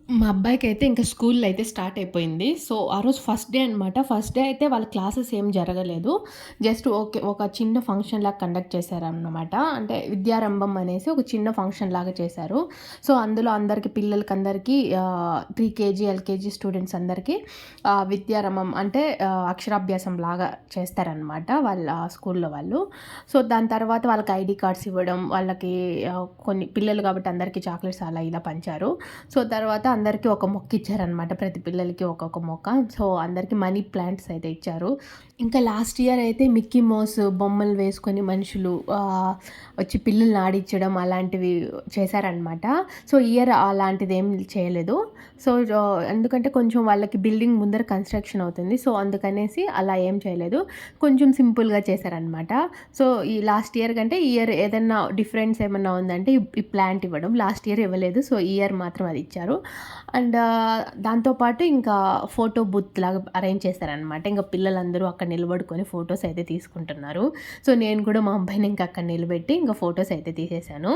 మా అబ్బాయికైతే ఇంకా స్కూల్ అయితే స్టార్ట్ అయిపోయింది. సో, ఆ రోజు ఫస్ట్ డే అనమాట. ఫస్ట్ డే అయితే వాళ్ళ క్లాసెస్ ఏం జరగలేదు. Just okay. ఒక చిన్న ఫంక్షన్‌లాగా కండక్ట్ చేశారన్నమాట. అంటే విద్యారంభం అనేసి ఒక చిన్న ఫంక్షన్‌లాగా చేశారు. సో, అందులో పిల్లలకందరికీ ప్రీ కేజీ, ఎల్‌కేజీ స్టూడెంట్స్ అందరికీ విద్యారంభం అంటే అక్షరాభ్యాసం లాగా చేస్తారనమాట వాళ్ళ స్కూల్‌లో వాళ్ళు. సో, దాని తర్వాత వాళ్ళకి ఐడీ కార్డ్స్ ఇవ్వడం, వాళ్ళకి కొన్ని పిల్లలు కాబట్టి అందరికీ చాక్లెట్స్ అలా ఇలా పంచారు. సో, తర్వాత అందరికీ ఒక మొక్క ఇచ్చారనమాట. ప్రతి పిల్లలకి ఒక్కొక్క మొక్క. సో, అందరికి మనీ ప్లాంట్స్ అయితే ఇచ్చారు. ఇంకా లాస్ట్ ఇయర్ అయితే మిక్కీ మౌస్ బొమ్మలు వేసుకొని మనుషులు వచ్చి పిల్లల్ని ఆడించడం అలాంటివి చేశారనమాట. సో, ఈ ఇయర్ అలాంటిదేం చేయలేదు. సో, ఎందుకంటే కొంచెం వాళ్ళకి బిల్డింగ్ ముందర కన్‌స్ట్రక్షన్ అవుతుంది. సో, అందుకనేసి అలా ఏం చేయలేదు. కొంచెం సింపుల్‌గా చేశారనమాట. సో, ఈ లాస్ట్ ఇయర్ కంటే ఈ ఇయర్ ఏదన్నా డిఫరెన్స్ ఏమన్నా ఉందంటే ఈ ప్లాంట్ ఇవ్వడం. లాస్ట్ ఇయర్ ఇవ్వలేదు. సో, ఈ ఇయర్ మాత్రం అది ఇచ్చారు. అండ్ దాంతో పాటు ఇంకా ఫోటో బూత్ లాగా అరేంజ్ చేశారనమాట. ఇంక పిల్లలందరూ అక్కడ నిలబడుకొని ఫోటోస్ అయితే తీసుకుంటున్నారు. సో, నేను కూడా మా అబ్బాయిని ఇంక అక్కడ నిలబెట్టి ఇంక ఫోటోస్ అయితే తీసేశాను.